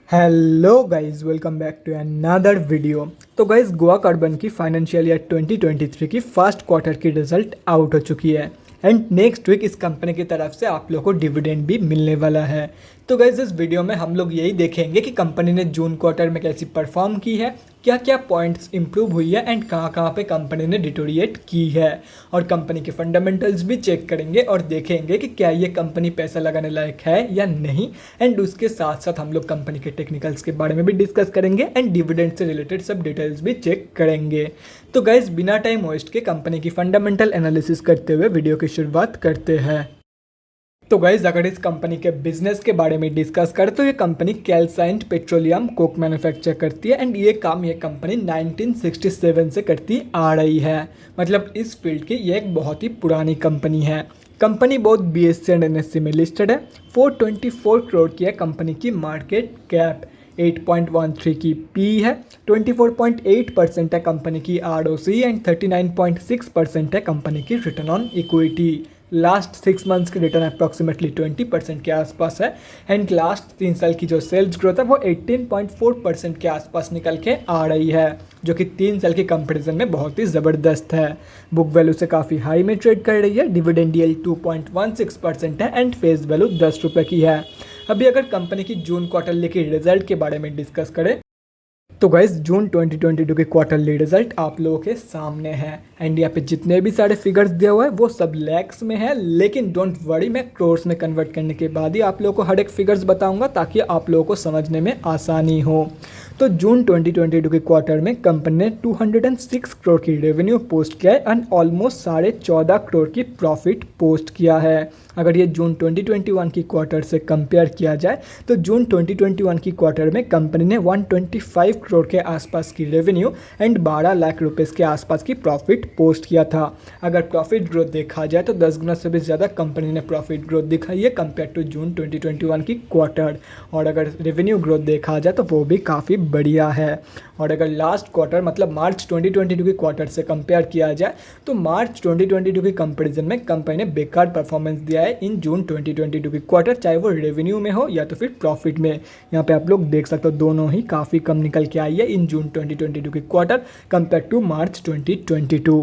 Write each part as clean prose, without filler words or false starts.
Hello guys, welcome back to another video. तो guys, Goa carbon की financial year 2023 की first quarter की result out हो चुकी है एंड नेक्स्ट वीक इस कंपनी की तरफ से आप लोगों को डिविडेंड भी मिलने वाला है। तो गाइस, इस वीडियो में हम लोग यही देखेंगे कि कंपनी ने जून क्वार्टर में कैसी परफॉर्म की है, क्या क्या पॉइंट्स इंप्रूव हुई है एंड कहाँ कहाँ पे कंपनी ने डिटोरिएट की है, और कंपनी के फंडामेंटल्स भी चेक करेंगे और देखेंगे कि क्या ये कंपनी पैसा लगाने लायक है या नहीं। एंड उसके साथ साथ हम लोग कंपनी के टेक्निकल्स के बारे में भी डिस्कस करेंगे एंड डिविडेंड से रिलेटेड सब डिटेल्स भी चेक करेंगे। तो गाइस, बिना टाइम वेस्ट के कंपनी की फंडामेंटल एनालिसिस करते हुए वीडियो की शुरुआत करते हैं। तो गाइज, अगर इस कंपनी के बिजनेस के बारे में डिस्कस करें तो ये कंपनी कैल्साइंट पेट्रोलियम कोक मैन्युफैक्चर करती है एंड ये काम ये कंपनी 1967 से करती आ रही है। मतलब इस फील्ड की ये एक बहुत ही पुरानी कंपनी है। कंपनी बहुत BSE एंड NSE में लिस्टेड है। 424 करोड़ की है कंपनी की मार्केट कैप, 8.13 की पी है, 24.8% है कंपनी की ROC एंड 39.6% है कंपनी की return on equity. Last 6 months की रिटर्न अप्रॉक्सीमेटली 20% के आसपास है एंड लास्ट 3 साल की जो सेल्स ग्रोथ है वो 18.4% के आसपास निकल के आ रही है, जो कि 3 साल के कंपेरिजन में बहुत ही ज़बरदस्त है। बुक वैल्यू से काफ़ी हाई में ट्रेड कर रही है। डिविडेंड यील्ड 2.16% है एंड फेस वैल्यू 10 रुपये की है। अभी अगर कंपनी की जून क्वार्टरली की रिजल्ट के बारे में डिस्कस करें तो गाइस, जून 2022 के क्वार्टरली रिजल्ट आप लोगों के सामने है एंड यहाँ पे जितने भी सारे फिगर्स दिए हुए हैं वो सब लैक्स में है, लेकिन डोंट वरी, मैं क्रोर्स में कन्वर्ट करने के बाद ही आप लोगों को हर एक फिगर्स बताऊंगा ताकि आप लोगों को समझने में आसानी हो। तो जून 2022 के क्वार्टर में कंपनी ने 206 करोड़ की रेवेन्यू पोस्ट किया है एंड ऑलमोस्ट 14.5 करोड़ की प्रॉफिट पोस्ट किया है। अगर ये जून 2021 की क्वार्टर से कंपेयर किया जाए तो जून 2021 की क्वार्टर में कंपनी ने 125 करोड़ के आसपास की रेवेन्यू एंड 12 लाख रुपीस के आसपास की प्रॉफिट पोस्ट किया था। अगर प्रॉफिट ग्रोथ देखा जाए तो 10 गुना से भी ज़्यादा कंपनी ने प्रॉफिट ग्रोथ दिखाई है कंपेयर टू जून 2021 की क्वार्टर। और अगर रेवेन्यू ग्रोथ देखा जाए तो वो भी काफ़ी बढ़िया है। और अगर लास्ट क्वार्टर मतलब मार्च 2022 की क्वार्टर से कंपेयर किया जाए तो मार्च 2022 की कंपैरिजन में कंपनी ने बेकार परफॉर्मेंस दिया है इन जून 2022 की क्वार्टर, चाहे वो रेवेन्यू में हो या तो फिर प्रॉफिट में। यहाँ पे आप लोग देख सकते हो दोनों ही काफ़ी कम निकल के आई है इन जून 2022 की क्वार्टर कंपेयर टू मार्च 2022।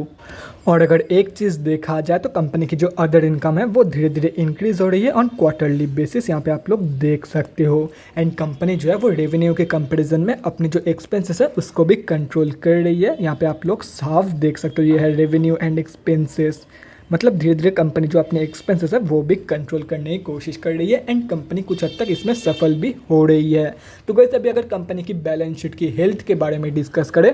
और अगर एक चीज़ देखा जाए तो कंपनी की जो अदर इनकम है वो धीरे धीरे इंक्रीज हो रही है ऑन क्वार्टरली बेसिस, यहाँ पे आप लोग देख सकते हो। एंड कंपनी जो है वो रेवेन्यू के कंपैरिजन में अपनी जो एक्सपेंसेस है उसको भी कंट्रोल कर रही है। यहाँ पे आप लोग साफ देख सकते हो, ये है रेवेन्यू एंड एक्सपेंसेस। मतलब धीरे धीरे कंपनी जो अपने एक्सपेंसेस है वो भी कंट्रोल करने की कोशिश कर रही है एंड कंपनी कुछ हद तक इसमें सफल भी हो रही है। तो गाइस, अभी अगर कंपनी की बैलेंस शीट की हेल्थ के बारे में डिस्कस करें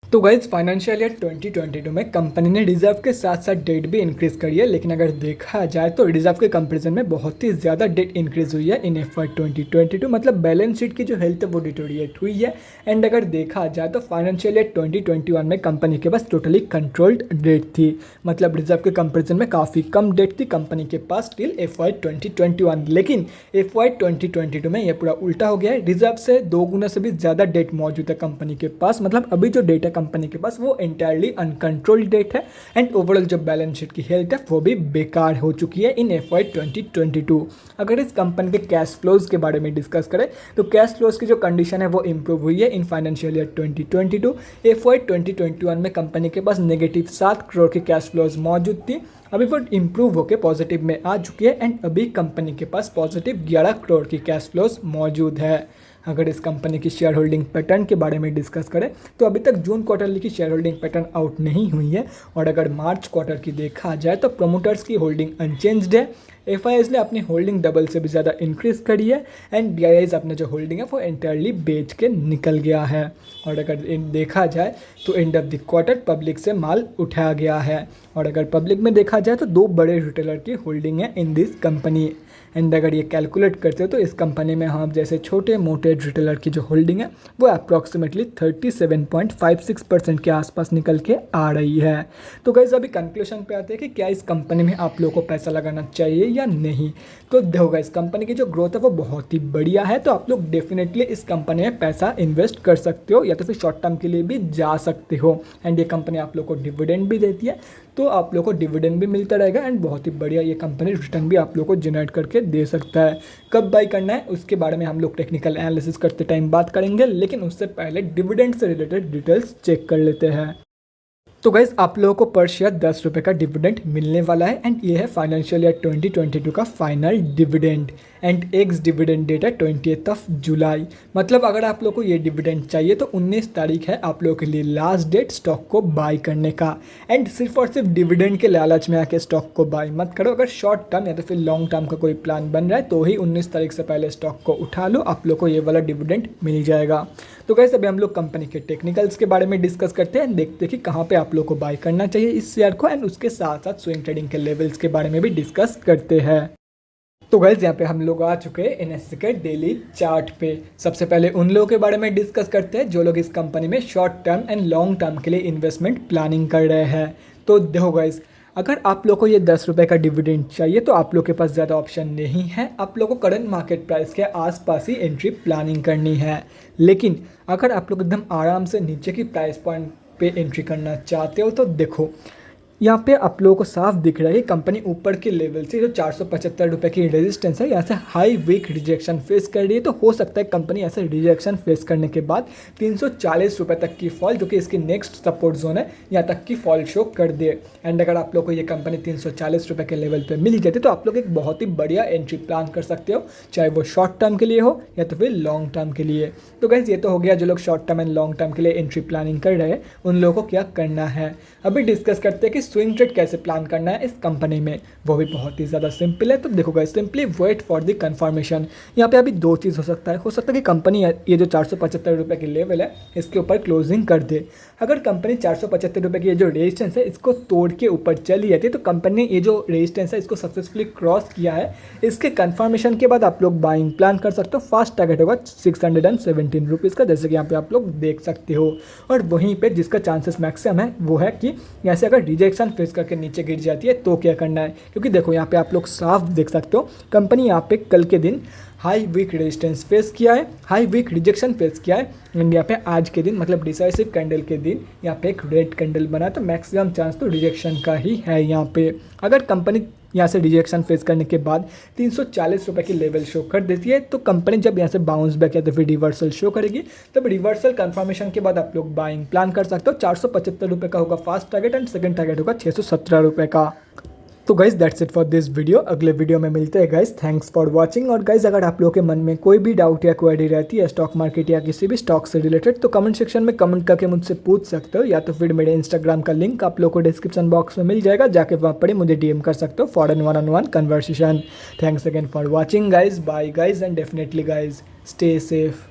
तो गाइज, फाइनेंशियल ईयर 2022 में कंपनी ने रिजर्व के साथ साथ डेट भी इंक्रीज करी है, लेकिन अगर देखा जाए तो रिजर्व के कंपैरिजन में बहुत ही ज़्यादा डेट इंक्रीज हुई है इन FY 2022। मतलब बैलेंस शीट की जो हेल्थ है वो डिटोरिएट हुई है। एंड अगर देखा जाए तो फाइनेंशियल ईयर 2021 में कंपनी के पास टोटली कंट्रोल्ड डेट थी। मतलब रिजर्व के कंपेरिजन में काफ़ी कम डेट थी कंपनी के पास टिल FY 2021, लेकिन FY 2022 में ये पूरा उल्टा हो गया है। रिजर्व से 2 गुना से भी ज़्यादा डेट मौजूद है कंपनी के पास। मतलब अभी जो डेट है कंपनी के पास वो एंटायरली अनकंट्रोल्ड डेट है एंड ओवरऑल जो बैलेंस शीट की हेल्थ है वो भी बेकार हो चुकी है इन FY 2022। अगर इस कंपनी के कैश फ्लोज के बारे में डिस्कस करें तो कैश फ्लोज की जो कंडीशन है वो इंप्रूव हुई है इन फाइनेंशियल ईयर 2022। FY 2021 में कंपनी के पास नेगेटिव 7 करोड़ की कैश फ्लोज मौजूद थी, अभी वो इंप्रूव होकर पॉजिटिव में आ चुकी है एंड अभी कंपनी के पास पॉजिटिव 11 करोड़ की कैश फ्लोज मौजूद है। अगर इस कंपनी की शेयर होल्डिंग पैटर्न के बारे में डिस्कस करें तो अभी तक जून क्वार्टरली की शेयर होल्डिंग पैटर्न आउट नहीं हुई है। और अगर मार्च क्वार्टर की देखा जाए तो प्रमोटर्स की होल्डिंग अनचेंज्ड है। FIs ने अपनी होल्डिंग डबल से भी ज़्यादा इंक्रीज करी है एंड DIIs अपने जो होल्डिंग है वो एंटायरली बेच के निकल गया है। और अगर देखा जाए तो end of the quarter public से माल उठाया गया है। और अगर पब्लिक में देखा जाए तो 2 बड़े रिटेलर की होल्डिंग है इन दिस कंपनी। एंड अगर ये कैलकुलेट करते हो तो इस कंपनी में हम जैसे छोटे मोटे रिटेलर की जो होल्डिंग है वो अप्रॉक्सीमेटली 37.56% के आसपास निकल के आ रही है। तो गाइस, अभी कंक्लूजन पे आते हैं कि क्या इस कंपनी में आप लोगों को पैसा लगाना चाहिए या नहीं। तो देखो गाइस, कंपनी की जो ग्रोथ है वो बहुत ही बढ़िया है, तो आप लोग डेफिनेटली इस कंपनी में पैसा इन्वेस्ट कर सकते हो या तो फिर शॉर्ट टर्म के लिए भी जा सकते हो। एंड ये कंपनी आप लोग को डिविडेंड भी देती है, तो आप लोग को डिविडेंड भी मिलता रहेगा एंड बहुत ही बढ़िया ये कंपनी रिटर्न भी आप लोग को जनरेट करके दे सकता है। कब बाई करना है उसके बारे में हम लोग टेक्निकल एनालिसिस करते टाइम बात करेंगे, लेकिन उससे पहले डिविडेंड से रिलेटेड डिटेल्स चेक कर लेते हैं। तो गाइज आप लोगों को पर शेयर 10 रुपये का डिविडेंड मिलने वाला है एंड ये है फाइनेंशियल ईयर 2022 का final dividend and ex dividend date है 20 जुलाई। मतलब अगर आप लोग को ये डिविडेंड चाहिए तो 19 तारीख है आप लोगों के लिए लास्ट डेट स्टॉक को बाय करने का। एंड सिर्फ और सिर्फ डिविडेंड के लालच में आके स्टॉक को बाय मत करो। अगर शॉर्ट टर्म या तो फिर लॉन्ग टर्म का कोई प्लान बन रहा है तो ही 19 तारीख से पहले स्टॉक को उठा लो, आप लोग को ये वाला डिविडेंड मिल जाएगा। तो गाइस अभी हम लोग कंपनी के टेक्निकल्स के बारे में डिस्कस करते हैं, देखते हैं कि कहाँ पे आप लोग को बाय करना चाहिए इस शेयर को एंड उसके साथ साथ स्विंग ट्रेडिंग के लेवल्स के बारे में भी डिस्कस करते हैं। तो गाइस यहाँ पे हम लोग आ चुके हैं एनएससी के डेली चार्ट पे। सबसे पहले उन लोगों के बारे में डिस्कस करते हैं जो लोग इस कंपनी में short term and long term के लिए इन्वेस्टमेंट प्लानिंग कर रहे हैं। तो देखो गाइस, अगर आप लोग को ये 10 रुपये का डिविडेंड चाहिए तो आप लोग के पास ज़्यादा ऑप्शन नहीं है, आप लोग को करंट मार्केट प्राइस के आसपास ही एंट्री प्लानिंग करनी है। लेकिन अगर आप लोग एकदम आराम से नीचे की प्राइस पॉइंट पे एंट्री करना चाहते हो तो देखो यहाँ पे आप लोगों को साफ दिख रहा है कि कंपनी ऊपर के लेवल से जो 475 रुपये की रेजिस्टेंस है यहाँ से हाई वीक रिजेक्शन फेस कर रही है। तो हो सकता है कंपनी ऐसे रिजेक्शन फेस करने के बाद 340 रुपये तक की फॉल, जो कि इसकी नेक्स्ट सपोर्ट जोन है, यहाँ तक की फॉल शो कर दे। एंड अगर आप लोग को ये कंपनी 340 रुपये के लेवल पर मिल जाती तो आप लोग एक बहुत ही बढ़िया एंट्री प्लान कर सकते हो, चाहे वो शॉर्ट टर्म के लिए हो या तो फिर लॉन्ग टर्म के लिए। तो गाइस ये तो हो गया जो लोग short term and long term के लिए एंट्री प्लानिंग कर रहे हैं उन लोगों को क्या करना है। अभी डिस्कस करते हैं कि स्विंग ट्रेड कैसे प्लान करना है इस कंपनी में, वो भी बहुत ही ज़्यादा सिंपल है। तो देखो guys, simply wait for the confirmation. यहाँ पे अभी दो चीज़ हो सकता है कि कंपनी ये जो 475 रुपये की लेवल है इसके ऊपर क्लोजिंग कर दे। अगर कंपनी 475 रुपये की ये जो रेजिस्टेंस है इसको तोड़ के ऊपर चली जाती है तो कंपनी ने ये जो रेजिस्टेंस है इसको सक्सेसफुली क्रॉस किया है, इसके कंफर्मेशन के बाद आप लोग बाइंग प्लान कर सकते हो। फर्स्ट टारगेट होगा 617 रुपीज़ का, जैसे कि यहाँ पे आप लोग देख सकते हो। और वहीं पे जिसका चांसेस मैक्सिमम है वो है कि यहाँ से अगर रिजेक्शन फेस करके नीचे गिर जाती है तो क्या करना है, क्योंकि देखो यहाँ पे आप लोग साफ देख सकते हो कंपनी यहाँ पे कल के दिन हाई वीक रेजिस्टेंस फेस किया है, हाई वीक रिजेक्शन फेस किया है एंड यहाँ पे आज के दिन मतलब डिसाइसिव कैंडल के दिन यहाँ पे एक रेड कैंडल बना, तो मैक्सिमम चांस तो रिजेक्शन का ही है यहाँ पे। अगर कंपनी यहाँ से रिजेक्शन फेस करने के बाद 340 रुपये की लेवल शो कर देती है तो कंपनी जब यहाँ से बाउंस बैक या तो फिर रिवर्सल शो करेगी, तब रिवर्सल कंफर्मेशन के बाद आप लोग बाइंग प्लान कर सकते हो। 475 रुपये का होगा first target and second target होगा 617 रुपये का। तो guys that's it for this video, अगले वीडियो में मिलते हैं गाइज। Thanks for watching. और गाइज अगर आप लोगों के मन में कोई भी डाउट या क्वेरी रहती है स्टॉक मार्केट या किसी भी स्टॉक से रिलेटेड तो कमेंट सेक्शन में कमेंट करके मुझसे पूछ सकते हो, या तो फिर मेरे इंस्टाग्राम का लिंक आप लोग को डिस्क्रिप्शन बॉक्स में मिल जाएगा, जाके वहाँ पर मुझे डीएम कर सकते हो for an one on one conversation. Thanks again for watching guys, bye guys and definitely guys stay safe.